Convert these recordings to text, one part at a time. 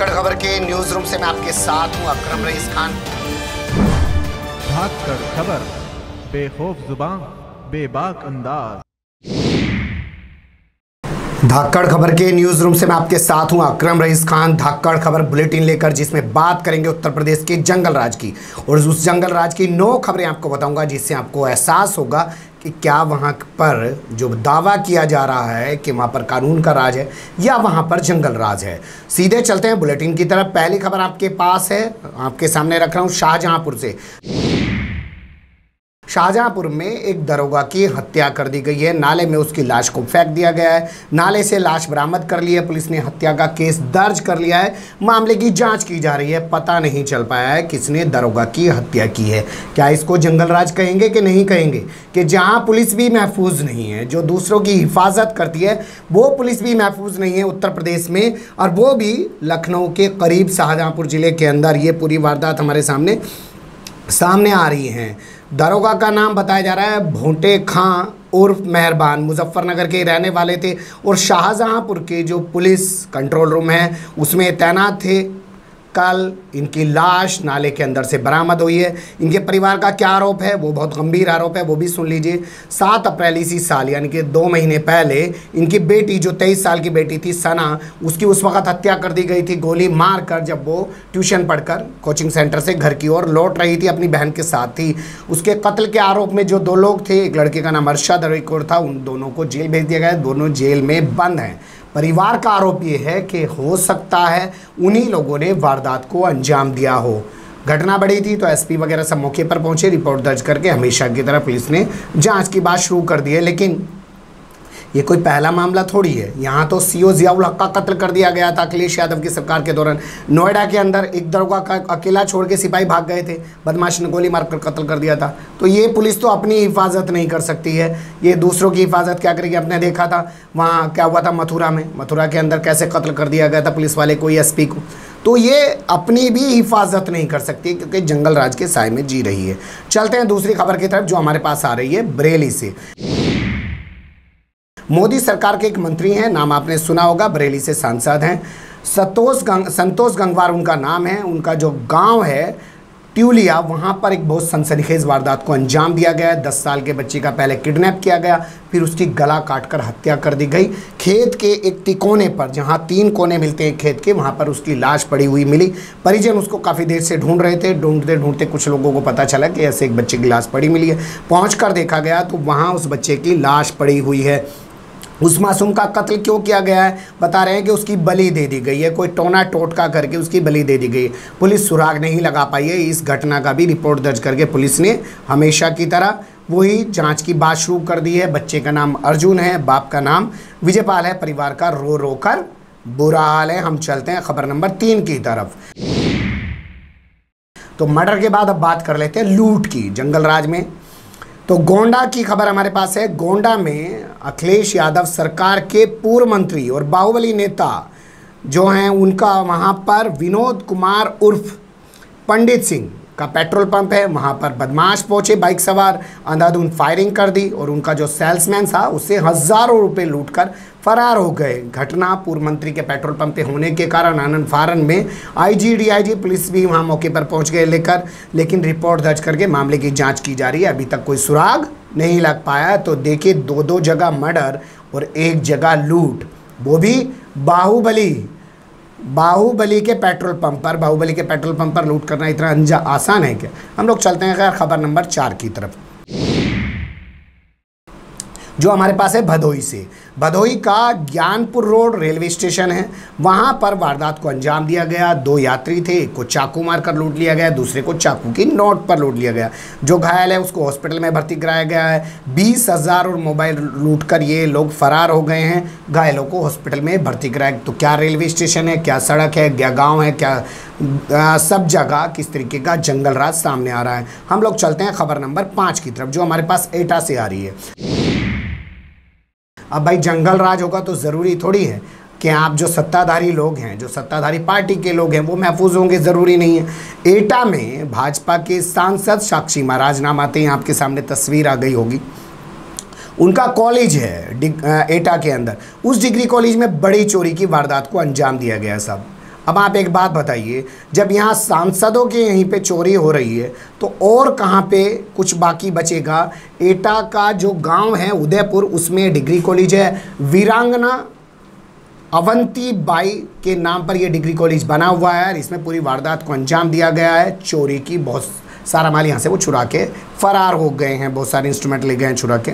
धाकड़ खबर के news room से मैं आपके साथ हूं अकरम रईस खान। धाकड़ खबर, बेखौफ जुबान, बेबाक अंदाज। धाकड़ खबर के न्यूज रूम से मैं आपके साथ हूं अकरम रईस खान। धाकड़ खबर बुलेटिन लेकर जिसमें बात करेंगे उत्तर प्रदेश के जंगल राज की, और उस जंगल राज की 9 खबरें आपको बताऊंगा जिससे आपको एहसास होगा कि क्या वहां पर जो दावा किया जा रहा है कि वहां पर कानून का राज है या वहां पर जंगल राज है। सीधे चलते हैं बुलेटिन की तरफ। पहली खबर आपके पास है, आपके सामने रख रहा हूं शाहजहांपुर से। शाहजहांपुर में एक दरोगा की हत्या कर दी गई है। नाले में उसकी लाश को फेंक दिया गया है। नाले से लाश बरामद कर ली है। पुलिस ने हत्या का केस दर्ज कर लिया है। मामले की जांच की जा रही है। पता नहीं चल पाया है किसने दरोगा की हत्या की है। क्या इसको जंगल राज कहेंगे कि नहीं कहेंगे, कि जहां पुलिस भी महफूज नहीं है, जो दूसरों की हिफाजत करती है वो पुलिस भी महफूज नहीं है उत्तर प्रदेश में, और वो भी लखनऊ के करीब शाहजहांपुर जिले के अंदर। ये पूरी वारदात हमारे सामने आ रही है। दरोगा का नाम बताया जा रहा है भोंटे खां उर्फ मेहरबान, मुजफ्फरनगर के रहने वाले थे और शाहजहांपुर के जो पुलिस कंट्रोल रूम है उसमें तैनात थे। कल इनकी लाश नाले के अंदर से बरामद हुई है। इनके परिवार का क्या आरोप है, वो बहुत गंभीर आरोप है, वो भी सुन लीजिए। 7 अप्रैल इसी साल यानी कि 2 महीने पहले इनकी बेटी, जो 23 साल की बेटी थी सना, उसकी उस वक्त हत्या कर दी गई थी गोली मार कर, जब वो ट्यूशन पढ़कर कोचिंग सेंटर से घर की ओर लौट रही थी, अपनी बहन के साथ थी। उसके कत्ल के आरोप में जो 2 लोग थे, एक लड़के का नाम अरशद और एक और था, उन दोनों को जेल भेज दिया गया। दोनों जेल में बंद हैं। परिवार का आरोप ये है कि हो सकता है उन्हीं लोगों ने वारदात को अंजाम दिया हो। घटना बढ़ी थी तो एसपी वगैरह सब मौके पर पहुंचे। रिपोर्ट दर्ज करके हमेशा की तरह पुलिस ने जांच की बात शुरू कर दी है। लेकिन ये कोई पहला मामला थोड़ी है। यहाँ तो सीओ जियाउल हक का कत्ल कर दिया गया था अखिलेश यादव की सरकार के दौरान। नोएडा के अंदर एक दरोगा का अकेला छोड़ के सिपाही भाग गए थे, बदमाश ने गोली मारकर कत्ल कर दिया था। तो ये पुलिस तो अपनी हिफाजत नहीं कर सकती है, ये दूसरों की हिफाजत क्या करेगी। आपने देखा था वहाँ क्या हुआ था मथुरा में, मथुरा के अंदर कैसे कत्ल कर दिया गया था पुलिस वाले को, एसपी को। तो ये अपनी भी हिफाजत नहीं कर सकती क्योंकि जंगल राज के साए में जी रही है। चलते हैं दूसरी खबर की तरफ जो हमारे पास आ रही है बरेली से। मोदी सरकार के एक मंत्री हैं, नाम आपने सुना होगा, बरेली से सांसद हैं, संतोष गंगवार उनका नाम है। उनका जो गांव है ट्यूलिया, वहां पर एक बहुत सनसनीखेज वारदात को अंजाम दिया गया। 10 साल के बच्चे का पहले किडनैप किया गया, फिर उसकी गला काटकर हत्या कर दी गई। खेत के एक तिकोने पर, जहां 3 कोने मिलते हैं खेत के, वहां पर उसकी लाश पड़ी हुई मिली। परिजन उसको काफ़ी देर से ढूंढ रहे थे। ढूंढते ढूंढते कुछ लोगों को पता चला कि ऐसे एक बच्चे की लाश पड़ी मिली है। पहुँच देखा गया तो वहाँ उस बच्चे की लाश पड़ी हुई है। उस मासूम का कत्ल क्यों किया गया है, बता रहे हैं कि उसकी बलि दे दी गई है। कोई टोना टोटका करके उसकी बलि दे दी गई है। पुलिस सुराग नहीं लगा पाई है। इस घटना का भी रिपोर्ट दर्ज करके पुलिस ने हमेशा की तरह वही जांच की बात शुरू कर दी है। बच्चे का नाम अर्जुन है, बाप का नाम विजयपाल है। परिवार का रो रो कर बुरा हाल है। हम चलते हैं खबर नंबर 3 की तरफ। तो मर्डर के बाद अब बात कर लेते हैं लूट की जंगल राज में। तो गोंडा की खबर हमारे पास है। गोंडा में अखिलेश यादव सरकार के पूर्व मंत्री और बाहुबली नेता जो हैं, उनका वहां पर विनोद कुमार उर्फ पंडित सिंह का पेट्रोल पंप है। वहां पर बदमाश पहुंचे बाइक सवार, अंधाधुंध फायरिंग कर दी और उनका जो सेल्समैन था उससे हज़ारों रुपए लूटकर फरार हो गए। घटना पूर्व मंत्री के पेट्रोल पंप पे होने के कारण आनंद फारन में आईजी डीआईजी पुलिस भी वहां मौके पर पहुंच गए लेकर, लेकिन रिपोर्ट दर्ज करके मामले की जांच की जा रही है। अभी तक कोई सुराग नहीं लग पाया। तो देखिए 2 जगह मर्डर और 1 जगह लूट, वो भी बाहुबली के पेट्रोल पंप पर। बाहुबली के पेट्रोल पंप पर लूट करना इतना आसान है क्या। हम लोग चलते हैं खबर नंबर 4 की तरफ जो हमारे पास है भदोही से। भदोही का ज्ञानपुर रोड रेलवे स्टेशन है, वहां पर वारदात को अंजाम दिया गया। 2 यात्री थे, एक को चाकू मारकर लूट लिया गया, दूसरे को चाकू की नोट पर लूट लिया गया। जो घायल है उसको हॉस्पिटल में भर्ती कराया गया है। 20,000 और मोबाइल लूटकर ये लोग फरार हो गए हैं। घायलों को हॉस्पिटल में भर्ती कराया। तो क्या रेलवे स्टेशन है, क्या सड़क है, क्या गाँव है, क्या सब जगह किस तरीके का जंगल राज सामने आ रहा है। हम लोग चलते हैं खबर नंबर 5 की तरफ जो हमारे पास एटा से आ रही है। अब भाई जंगल राज होगा तो ज़रूरी थोड़ी है कि आप जो सत्ताधारी लोग हैं, जो सत्ताधारी पार्टी के लोग हैं, वो महफूज होंगे, ज़रूरी नहीं है। एटा में भाजपा के सांसद साक्षी महाराज नाम आते हैं, आपके सामने तस्वीर आ गई होगी। उनका कॉलेज है एटा के अंदर। उस डिग्री कॉलेज में बड़ी चोरी की वारदात को अंजाम दिया गया। सब अब आप एक बात बताइए, जब यहाँ सांसदों के यहीं पे चोरी हो रही है तो और कहाँ पे कुछ बाकी बचेगा। एटा का जो गांव है उदयपुर, उसमें डिग्री कॉलेज है। वीरांगना अवंती बाई के नाम पर यह डिग्री कॉलेज बना हुआ है और इसमें पूरी वारदात को अंजाम दिया गया है। चोरी की बहुत सारा माल यहाँ से वो चुरा के फरार हो गए हैं, बहुत सारे इंस्ट्रूमेंट ले गए हैं चुरा के।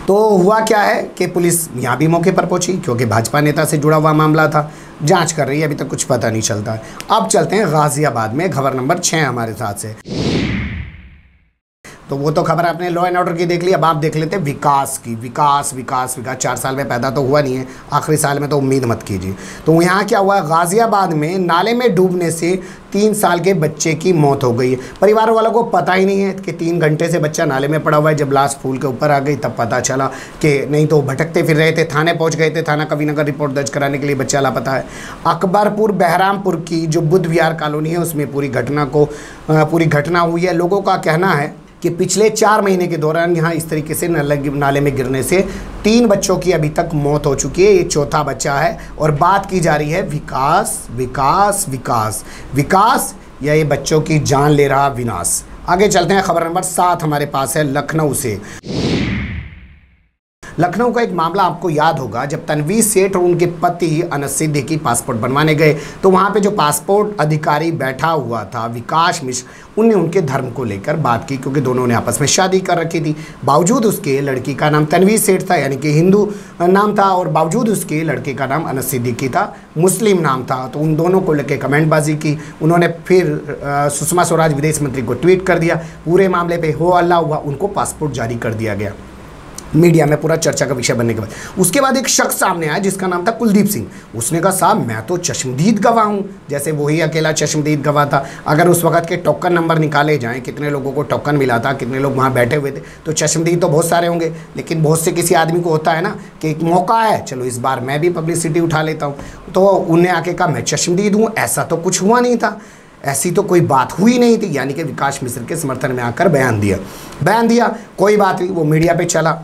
तो हुआ क्या है कि पुलिस यहाँ भी मौके पर पहुंची, क्योंकि भाजपा नेता से जुड़ा हुआ मामला था, जांच कर रही है, अभी तक कुछ पता नहीं चलता है। अब चलते हैं गाजियाबाद में, खबर नंबर 6 हमारे साथ से। तो वो तो खबर आपने लॉ एंड ऑर्डर की देख ली, अब आप देख लेते हैं विकास की। विकास विकास विकास 4 साल में पैदा तो हुआ नहीं है, आखिरी साल में तो उम्मीद मत कीजिए। तो यहाँ क्या हुआ, गाजियाबाद में नाले में डूबने से 3 साल के बच्चे की मौत हो गई है। परिवार वालों को पता ही नहीं है कि 3 घंटे से बच्चा नाले में पड़ा हुआ है। जब लाश फूल के ऊपर आ गई तब पता चला कि नहीं तो भटकते फिर रहे थे, थाने पहुँच गए थे, थाना कविनगर रिपोर्ट दर्ज कराने के लिए बच्चा लापता है। अकबरपुर बहरामपुर की जो बुद्ध विहार कॉलोनी है उसमें पूरी घटना हुई है। लोगों का कहना है कि पिछले 4 महीने के दौरान यहाँ इस तरीके से नाले में गिरने से 3 बच्चों की अभी तक मौत हो चुकी है, ये 4था बच्चा है। और बात की जा रही है विकास विकास विकास विकास, या ये बच्चों की जान ले रहा विनाश। आगे चलते हैं, खबर नंबर 7 हमारे पास है लखनऊ से। लखनऊ का एक मामला आपको याद होगा, जब तनवीर सेठ और उनके पति अनस सिद्दीकी पासपोर्ट बनवाने गए तो वहाँ पे जो पासपोर्ट अधिकारी बैठा हुआ था विकास मिश्र, उनने उनके धर्म को लेकर बात की, क्योंकि दोनों ने आपस में शादी कर रखी थी। बावजूद उसके लड़की का नाम तनवीर सेठ था, यानी कि हिंदू नाम था, और बावजूद उसके लड़के का नाम अनस सिद्दीकी था, मुस्लिम नाम था। तो उन दोनों को लेकर कमेंटबाजी की उन्होंने। फिर सुषमा स्वराज विदेश मंत्री को ट्वीट कर दिया, पूरे मामले पर हो हल्ला हुआ, उनको पासपोर्ट जारी कर दिया गया, मीडिया में पूरा चर्चा का विषय बनने के बाद। उसके बाद एक शख्स सामने आया जिसका नाम था कुलदीप सिंह। उसने कहा साहब मैं तो चश्मदीद गवाह हूँ, जैसे वही अकेला चश्मदीद गवाह था। अगर उस वक्त के टोकन नंबर निकाले जाएं, कितने लोगों को टोकन मिला था, कितने लोग वहाँ बैठे हुए थे, तो चश्मदीद तो बहुत सारे होंगे। लेकिन बहुत से किसी आदमी को होता है ना कि एक मौका है, चलो इस बार मैं भी पब्लिसिटी उठा लेता हूँ। तो उन्हें आके कहा मैं चश्मदीद हूँ, ऐसा तो कुछ हुआ नहीं था, ऐसी तो कोई बात हुई नहीं थी। यानी कि विकास मिश्र के समर्थन में आकर बयान दिया। कोई बात नहीं, वो मीडिया पे चला।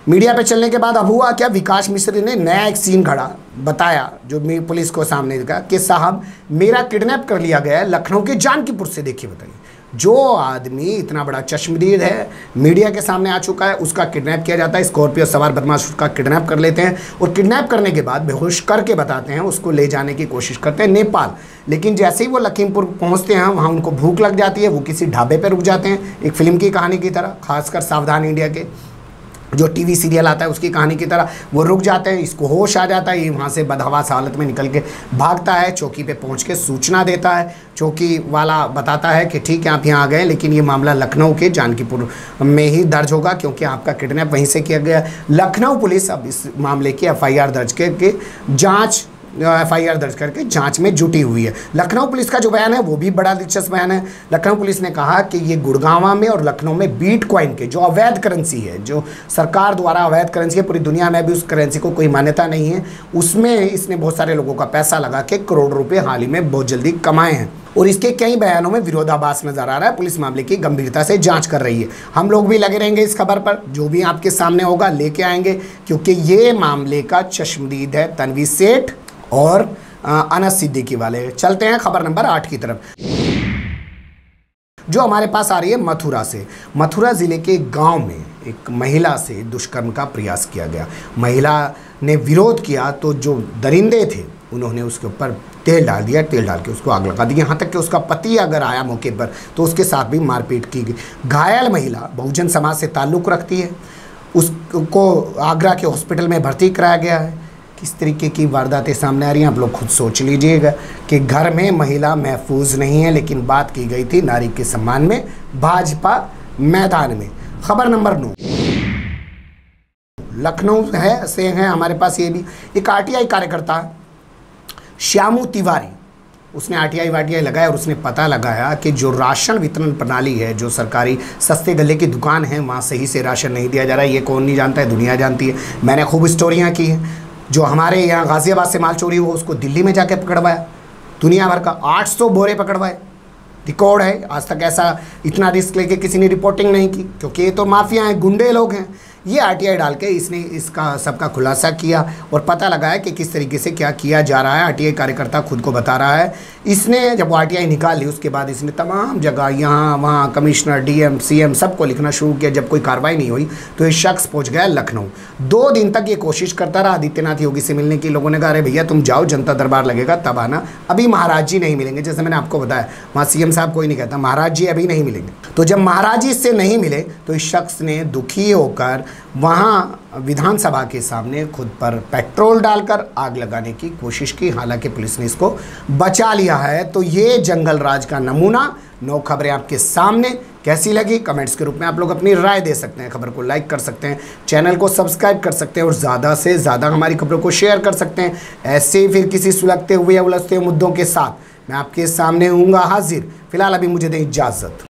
मीडिया पे चलने के बाद अब हुआ क्या, विकास मिश्र ने नया एक सीन खड़ा बताया जो पुलिस को सामने दिखा कि साहब मेरा किडनैप कर लिया गया है लखनऊ के जानकीपुर से। देखिए बताइए, जो आदमी इतना बड़ा चश्मदीद है, मीडिया के सामने आ चुका है, उसका किडनैप किया जाता है। स्कॉर्पियो सवार बदमाश उसका किडनैप कर लेते हैं और किडनैप करने के बाद बेहोश करके बताते हैं, उसको ले जाने की कोशिश करते हैं नेपाल। लेकिन जैसे ही वो लखीमपुर पहुंचते हैं, वहाँ उनको भूख लग जाती है, वो किसी ढाबे पर रुक जाते हैं, एक फिल्म की कहानी की तरह, खासकर सावधान इंडिया के जो टीवी सीरियल आता है उसकी कहानी की तरह वो रुक जाते हैं। इसको होश आ जाता है, ये वहाँ से बदहवास हालत में निकल के भागता है, चौकी पे पहुँच के सूचना देता है। चौकी वाला बताता है कि ठीक है आप यहाँ आ गए, लेकिन ये मामला लखनऊ के जानकीपुर में ही दर्ज होगा, क्योंकि आपका किडनैप वहीं से किया गया। लखनऊ पुलिस अब इस मामले की FIR दर्ज करके जांच में जुटी हुई है। लखनऊ पुलिस का जो बयान है वो भी बड़ा दिलचस्प बयान है। लखनऊ पुलिस ने कहा कि ये गुड़गांव में और लखनऊ में बिटकॉइन के जो अवैध करेंसी है, जो सरकार द्वारा अवैध करेंसी है, पूरी दुनिया में भी उस करेंसी को कोई मान्यता नहीं है, उसमें इसने बहुत सारे लोगों का पैसा लगा के करोड़ रुपए हाल ही में बहुत जल्दी कमाए हैं। और इसके कई बयानों में विरोधाभास नजर आ रहा है। पुलिस मामले की गंभीरता से जांच कर रही है। हम लोग भी लगे रहेंगे इस खबर पर, जो भी आपके सामने होगा लेके आएंगे, क्योंकि ये मामले का चश्मदीद है तनवीर सेठ और अनस सिद्दीकी वाले। चलते हैं खबर नंबर 8 की तरफ, जो हमारे पास आ रही है मथुरा से। मथुरा जिले के गांव में एक महिला से दुष्कर्म का प्रयास किया गया। महिला ने विरोध किया तो जो दरिंदे थे उन्होंने उसके ऊपर तेल डाल दिया, तेल डाल के उसको आग लगा दी। यहाँ तक कि उसका पति अगर आया मौके पर तो उसके साथ भी मारपीट की गई। घायल महिला बहुजन समाज से ताल्लुक़ रखती है, उसको आगरा के हॉस्पिटल में भर्ती कराया गया है। किस तरीके की वारदातें सामने आ रही हैं आप लोग खुद सोच लीजिएगा कि घर में महिला महफूज नहीं है, लेकिन बात की गई थी नारी के सम्मान में भाजपा मैदान में। खबर नंबर 9 लखनऊ से है हमारे पास। ये भी एक RTI कार्यकर्ता श्यामू तिवारी, उसने RTI लगाया और उसने पता लगाया कि जो राशन वितरण प्रणाली है, जो सरकारी सस्ते गले की दुकान है, वहाँ सही से राशन नहीं दिया जा रहा है। ये कौन नहीं जानता है, दुनिया जानती है। मैंने खूब स्टोरियाँ की हैं। जो हमारे यहाँ गाज़ियाबाद से माल चोरी हुआ उसको दिल्ली में जाके पकड़वाया, दुनिया भर का 800 बोरे पकड़वाए, रिकॉर्ड है। आज तक ऐसा इतना रिस्क लेके किसी ने रिपोर्टिंग नहीं की, क्योंकि ये तो माफिया हैं, गुंडे लोग हैं। ये आरटीआई डाल के इसने इसका सबका खुलासा किया और पता लगाया कि किस तरीके से क्या किया जा रहा है। आरटीआई कार्यकर्ता खुद को बता रहा है। इसने जब आरटीआई निकाली उसके बाद इसने तमाम जगह यहाँ वहाँ कमिश्नर, डीएम, सीएम सबको लिखना शुरू किया। जब कोई कार्रवाई नहीं हुई तो ये शख्स पहुँच गया लखनऊ। 2 दिन तक ये कोशिश करता रहा आदित्यनाथ योगी से मिलने की। लोगों ने कहा अरे भैया तुम जाओ, जनता दरबार लगेगा तब आना, अभी महाराज जी नहीं मिलेंगे। जैसे मैंने आपको बताया वहाँ सीएम साहब कोई नहीं कहता, महाराज जी अभी नहीं मिलेंगे। तो जब महाराज जी से नहीं मिले तो इस शख्स ने दुखी होकर वहाँ विधानसभा के सामने खुद पर पेट्रोल डालकर आग लगाने की कोशिश की। हालांकि पुलिस ने इसको बचा लिया है। तो ये जंगल राज का नमूना 9 खबरें आपके सामने। कैसी लगी कमेंट्स के रूप में आप लोग अपनी राय दे सकते हैं। खबर को लाइक कर सकते हैं, चैनल को सब्सक्राइब कर सकते हैं और ज़्यादा से ज़्यादा हमारी खबरों को शेयर कर सकते हैं। ऐसे ही फिर किसी सुलगते हुए या उलझते हुए मुद्दों के साथ मैं आपके सामने हूँगा हाजिर। फिलहाल अभी मुझे दें इजाज़त।